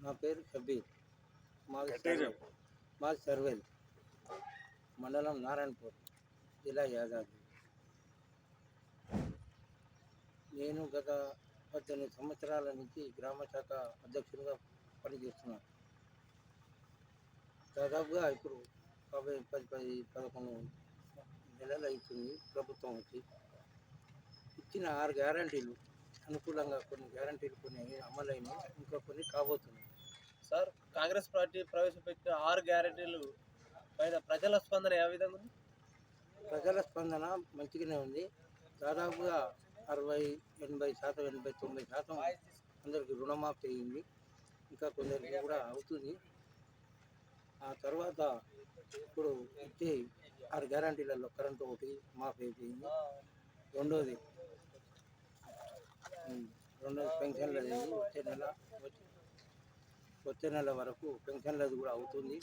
నా పేరు షబీర్. మాది సర్వేల్. మాది సర్వేల్ మండలం నారాయణపూర్, జిల్లా యాదాద్రి. నేను గత 18 సంవత్సరాల నుంచి గ్రామ శాఖ అధ్యక్షుడిగా పనిచేస్తున్నాను. దాదాపుగా ఇప్పుడు 11 నెలలు అవుతుంది ప్రభుత్వం వచ్చి. ఇచ్చిన 6 గ్యారంటీలు అనుకూలంగా కొన్ని గ్యారంటీలు కొన్ని అమలైనవి, ఇంకా కొన్ని కాబోతున్నాయి. సార్, కాంగ్రెస్ పార్టీ ప్రవేశపెట్టిన 6 గ్యారెంటీలు పైన ప్రజల స్పందన ఏ విధంగా ఉంది? ప్రజల స్పందన మంచిగానే ఉంది. దాదాపుగా 60-80%, 80-90% అందరికి రుణమాఫీ అయింది. ఇంకా కొందరికి కూడా అవుతుంది. ఆ తర్వాత ఇప్పుడు ఇచ్చే 6 గ్యారంటీలలో కరెంటు ఒకటి మాఫీ అయిపోయింది. రెండోది పెన్షన్లు అయింది. వచ్చే నెల వరకు పెన్షన్లది కూడా అవుతుంది.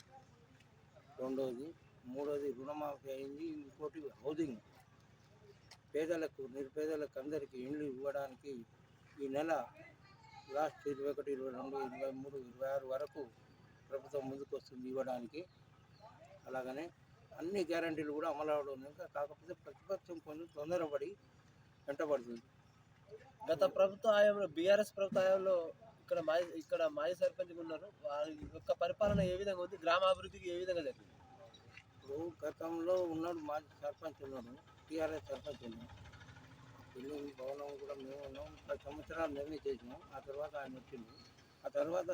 రెండోది. మూడోది రుణమాఫీ అయింది. ఇంకోటి హౌసింగ్, పేదలకు నిరుపేదలకు అందరికీ ఇండ్లు ఇవ్వడానికి ఈ నెల లాస్ట్ 21, 22, 23, 26 వరకు ప్రభుత్వం ముందుకు వస్తుంది ఇవ్వడానికి. అలాగనే అన్ని గ్యారంటీలు కూడా అమలు అవడం, ఇంకా కాకపోతే ప్రతిపక్షం కొంచెం తొందరపడి వెంటబడుతుంది. గత ప్రభుత్వ హయాంలో, బీఆర్ఎస్ ప్రభుత్వ హయాంలో ఇక్కడ మాజీ సర్పంచ్గా ఉన్నారు. వారి యొక్క పరిపాలన ఏ విధంగా ఉంది? గ్రామ అభివృద్ధికి ఏ విధంగా జరిగింది? ఇప్పుడు గతంలో ఉన్నాడు మాజీ సర్పంచ్ ఉన్నాడు, టీఆర్ఎస్ సర్పంచ్ ఉన్నాడు. బిల్డింగ్ భవనం కూడా మేము ఉన్నాం, 10 సంవత్సరాలు మేమే చేసినాం. ఆ తర్వాత ఆయన వచ్చింది. ఆ తర్వాత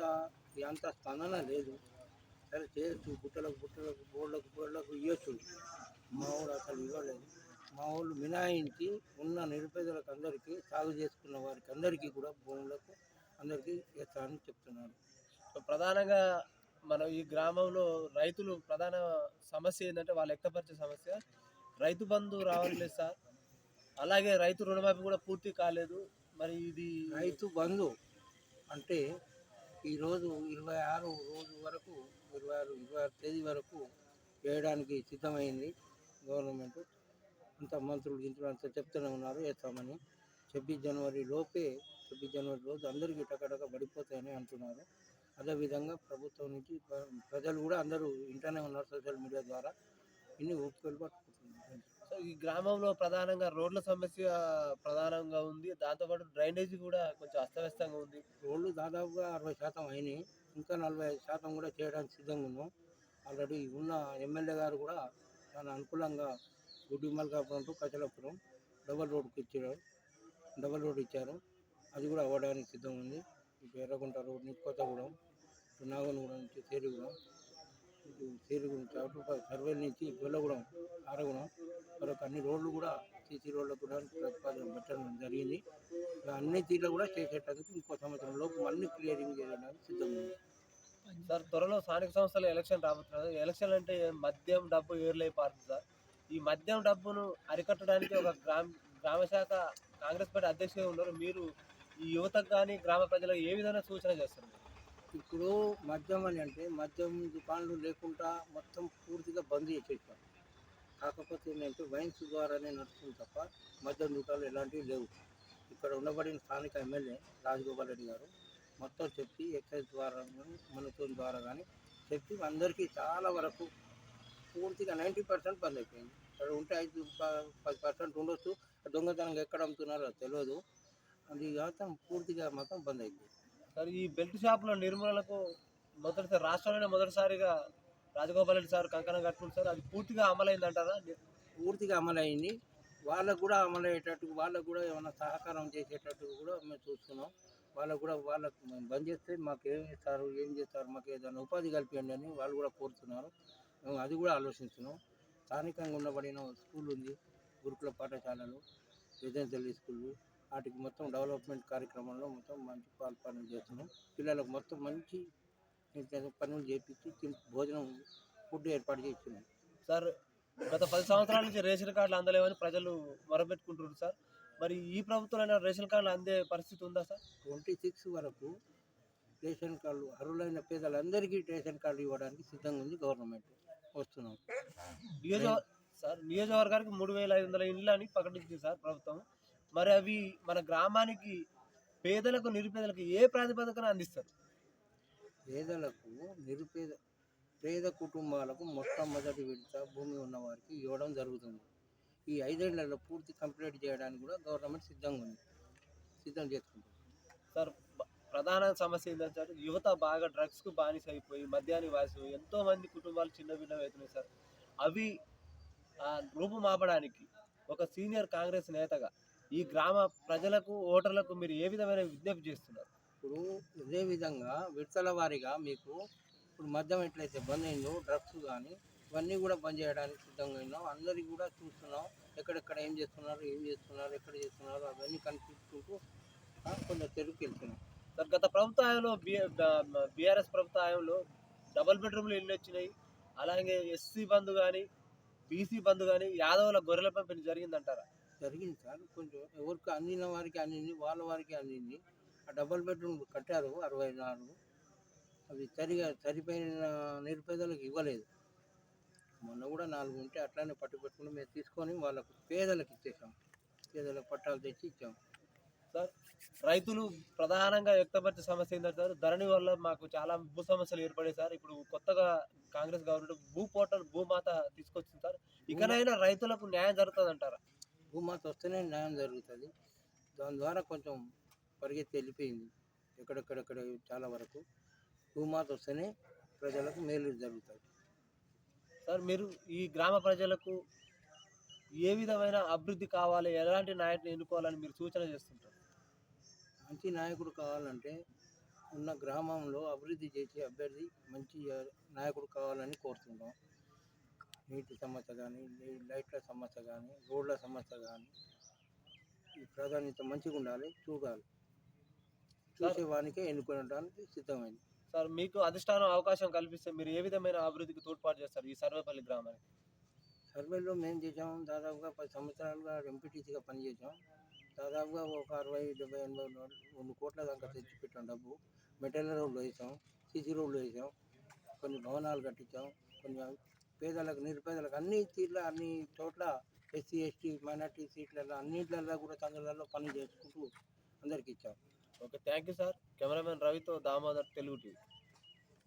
అంత స్పందన లేదు. సరే చేయొచ్చు, బుట్టలకు బోర్డులకు ఇవ్వచ్చు. మా ఊరు అసలు ఇవ్వలేదు. మా ఊళ్ళు మినాయించి ఉన్న నిరుపేదలకు అందరికీ, సాగు చేసుకున్న వారికి అందరికీ కూడా భూములకు అందరికీ ఇస్తానని చెప్తున్నారు. ప్రధానంగా మన ఈ గ్రామంలో రైతులు ప్రధాన సమస్య ఏంటంటే, వాళ్ళు వ్యక్తపరిచే సమస్య రైతు బంధు రావట్లేదు సార్. అలాగే రైతు రుణమాఫీ కూడా పూర్తి కాలేదు. మరి ఇది రైతు బంధు అంటే ఈరోజు 26 రోజు వరకు, 26 తేదీ వరకు వేయడానికి సిద్ధమైంది గవర్నమెంట్. అంత మంత్రులు గింతులు అంతా చెప్తూనే ఉన్నారు వేస్తామని. 26 జనవరి రోజు అందరికీ టకటక పడిపోతాయని అంటున్నారు. అదేవిధంగా ప్రభుత్వం నుంచి ప్రజలు కూడా అందరూ ఇంటనే ఉన్నారు, సోషల్ మీడియా ద్వారా ఇన్ని ఒప్పుకొని పట్టుకుంటున్నారు. సో ఈ గ్రామంలో ప్రధానంగా రోడ్ల సమస్య ప్రధానంగా ఉంది. దాంతోపాటు డ్రైనేజీ కూడా కొంచెం అస్తవ్యస్తంగా ఉంది. రోడ్లు దాదాపుగా 60% అయినాయి. ఇంకా 45% కూడా చేయడానికి సిద్ధంగా ఉన్నాం. ఆల్రెడీ ఉన్న ఎమ్మెల్యే గారు కూడా చాలా అనుకూలంగా గుడ్డి మల్కాపురం టు కచలపురం డబల్ రోడ్ ఇచ్చారు. అది కూడా అవ్వడానికి సిద్ధం ఉంది. ఇటు ఎర్రగుంట రోడ్ నుంచి కొత్తగూడెం, ఇటు నాగనగూడెం నుంచి చేరిగూడెం, ఇటు చేరిగూడెం సర్వేల్ నుంచి గొల్లగూడెం, ఆరగూడెం వరకు అన్ని రోడ్లు కూడా సీసీ రోడ్లకు కూడా ప్రతిపాదన పెట్టడం జరిగింది. అన్ని తీర్లు కూడా చేసేటందుకు ఇంకో సంవత్సరం లోపు అన్ని క్లియరింగ్ చేయడానికి సిద్ధంగా ఉంది. సార్, త్వరలో స్థానిక సంస్థల ఎలక్షన్ రాబోతున్నారు. ఎలక్షన్ అంటే మద్యం, డబ్బు ఏర్లై పారుతుంది సార్. ఈ మద్యం డబ్బును అరికట్టడానికి ఒక గ్రామ శాఖ కాంగ్రెస్ పార్టీ అధ్యక్షుడిగా ఉన్నారు. మీరు ఈ యువతకు కానీ గ్రామ ప్రజలకు ఏ విధంగా సూచన చేస్తారు? ఇప్పుడు మద్యం అని అంటే మద్యం దుకాణాలు లేకుండా మొత్తం పూర్తిగా బంద్ చేసేసాం. కాకపోతే ఏంటంటే వైన్స్ ద్వారానే నడుస్తుంది తప్ప మద్యం దుకాణాలు ఎలాంటివి లేవు. ఇక్కడ ఉండబడిన స్థానిక ఎమ్మెల్యే రాజగోపాల్ రెడ్డి గారు మొత్తం చెప్పి ఎక్సైజ్ ద్వారా కానీ మనతో ద్వారా కానీ చెప్పి అందరికీ చాలా వరకు పూర్తిగా 90% బంద్ అయిపోయింది. అక్కడ ఉంటే 5-10% ఉండొచ్చు. దొంగతనంగా ఎక్కడ అమ్ముతున్నారో తెలియదు. అది కాక పూర్తిగా మొత్తం బంద్ అయిపోయింది. సార్, ఈ బెల్ట్ షాపుల నిర్మూలనకు రాష్ట్రంలోనే మొదటిసారిగా రాజగోపాల్ రెడ్డి సార్ కంకణం కట్టుకుంటారు సార్. అది పూర్తిగా అమలైంది అంటారా? పూర్తిగా అమలైంది. వాళ్ళకు కూడా అమలయ్యేటట్టు, వాళ్ళకు కూడా ఏమైనా సహకారం చేసేటట్టు కూడా మేము చూస్తున్నాం. వాళ్ళకు బంద్ చేస్తే మాకు ఏం చేస్తారు, మాకు ఏదైనా ఉపాధి కల్పించండి అని వాళ్ళు కూడా కోరుతున్నారు. మేము అది కూడా ఆలోచిస్తున్నాం. స్థానికంగా ఉండబడిన స్కూల్ ఉంది, గురుకుల పాఠశాలలు, రెసిడెన్షియల్ స్కూళ్ళు, వాటికి మొత్తం డెవలప్మెంట్ కార్యక్రమంలో మొత్తం మంచి పాల్పనులు చేస్తున్నాం. పిల్లలకు మొత్తం మంచి పనులు చేపించి భోజనం, ఫుడ్ ఏర్పాటు చేస్తున్నాం. సార్, గత 10 సంవత్సరాల నుంచి రేషన్ కార్డులు అందలేవని ప్రజలు మొరబెట్టుకుంటున్నారు సార్. మరి ఈ ప్రభుత్వంలో రేషన్ కార్డులు అందే పరిస్థితి ఉందా సార్? 26 వరకు రేషన్ కార్డులు అర్హులైన పేదలందరికీ రేషన్ కార్డు ఇవ్వడానికి సిద్ధంగా ఉంది గవర్నమెంట్. వస్తున్నాం. నియోజకవర్గానికి 3,500 ఇండ్లు అని ప్రకటించింది సార్ ప్రభుత్వం. మరి అవి మన గ్రామానికి పేదలకు, నిరుపేదలకు ఏ ప్రాతిపదికన అందిస్తారు? పేదలకు నిరుపేద పేద కుటుంబాలకు మొట్టమొదటి విడత భూమి ఉన్న వారికి ఇవ్వడం జరుగుతుంది. ఈ 5 ఏళ్లలో పూర్తి కంప్లీట్ చేయడానికి కూడా గవర్నమెంట్ సిద్ధంగా ఉంది, సిద్ధం చేసుకుంటుంది. సార్ ప్రధాన సమస్య ఏంటంటే సార్, యువత బాగా డ్రగ్స్‌కు బానిస అయిపోయి, మద్యానికి బానిసైపోయి ఎంతో మంది కుటుంబాలు చిన్నభిన్నమవుతున్నాయి సార్. అవి రూపుమాపడానికి ఒక సీనియర్ కాంగ్రెస్ నేతగా ఈ గ్రామ ప్రజలకు, ఓటర్లకు మీరు ఏ విధమైన విజ్ఞప్తి చేస్తున్నారు? ఇప్పుడు ఇదే విధంగా విడతల వారీగా మీకు ఇప్పుడు మద్యం ఎట్లయితే బంద్ అయిందో డ్రగ్స్ కానీ ఇవన్నీ కూడా బంద్ చేయడానికి సిద్ధంగా ఉన్నాం. అందరికీ కూడా చూస్తున్నాం, ఎక్కడెక్కడ ఏం చేస్తున్నారు, ఎక్కడ చేస్తున్నారు అవన్నీ కనిపించుకుంటూ కొంచెం తెలుగుకి వెళ్తున్నాం. సార్ గత ప్రభుత్వ హయాంలో బీఆర్ఎస్ ప్రభుత్వ హయాంలో డబుల్ బెడ్రూమ్లు ఇల్లు వచ్చినాయి. అలాగే ఎస్సీ బంధు కానీ, బీసీ బంధు కానీ, యాదవుల గొర్రెల పెంపకం జరిగిందంటారా? జరిగింది సార్, కొంచెం ఎవరికి అందిన వారికి అందింది, వాళ్ళ వారికి అందింది. ఆ డబుల్ బెడ్రూమ్ కట్టారు 64, అవి సరిపోయిన నిరుపేదలకు ఇవ్వలేదు. మొన్న కూడా 4 ఉంటే అట్లానే పట్టుపెట్టుకుని మేము తీసుకొని వాళ్ళకు పేదలకు ఇచ్చేసాం, పేదలకు పట్టాలు తెచ్చి ఇచ్చాం. సార్ రైతులు ప్రధానంగా వ్యక్తపరిచే సమస్య ఏంటంటే సార్, ధరణి వల్ల మాకు చాలా భూ సమస్యలు ఏర్పడాయి సార్. ఇప్పుడు కొత్తగా కాంగ్రెస్ గవర్నమెంట్ భూ పోర్టల్ భూమాత తీసుకొచ్చింది సార్. ఇకనైనా రైతులకు న్యాయం జరుగుతుంది అంటారా? భూమాత వస్తేనే న్యాయం జరుగుతుంది. దాని ద్వారా కొంచెం పరిగెత్తి వెళ్ళిపోయింది ఎక్కడెక్కడెక్కడ చాలా వరకు. భూమాత వస్తేనే ప్రజలకు మేలు జరుగుతుంది. సార్ మీరు ఈ గ్రామ ప్రజలకు ఏ విధమైన అభివృద్ధి కావాలి, ఎలాంటి నాయకుని ఎన్నుకోవాలని మీరు సూచన చేస్తుంటారు? మంచి నాయకుడు కావాలంటే ఉన్న గ్రామంలో అభివృద్ధి చేసే అభ్యర్థి మంచి నాయకుడు కావాలని కోరుతుంటాం. నీటి సమస్య కానీ, లైట్ల సమస్య కానీ, రోడ్ల సమస్య కానీ ఈ ప్రాధాన్యత మంచిగా ఉండాలి, చూడాలి. చూసేవానికే ఎన్నుకోవడానికి సిద్ధమైంది. సార్ మీకు అధిష్టానం అవకాశం కల్పిస్తే మీరు ఏ విధమైన అభివృద్ధికి తోడ్పాటు చేస్తారు ఈ సర్వేపల్లి గ్రామానికి? సర్వేలో మేము చేసాం, దాదాపుగా 10 సంవత్సరాలుగా ఎంపీటీసీగా పనిచేసాం. దాదాపుగా ఒక 60, 70, 80, 100 కోట్ల దాకా తెచ్చిపెట్టాం డబ్బు. మెటీరియల్ రోడ్లు వేసాం, సీసీ రోడ్లు వేసాం, కొన్ని భవనాలు కట్టించాం, కొన్ని పేదలకు నిరుపేదలకు అన్ని చోట్ల ఎస్సీ ఎస్టీ మైనార్టీ సీట్లలో అన్నింటిలో కూడా తండ్రులలో పని చేసుకుంటూ అందరికి ఇచ్చాం. Okay, thank you sir. Cameraman రవితో దామోదర్, తెలుగు టీవీ.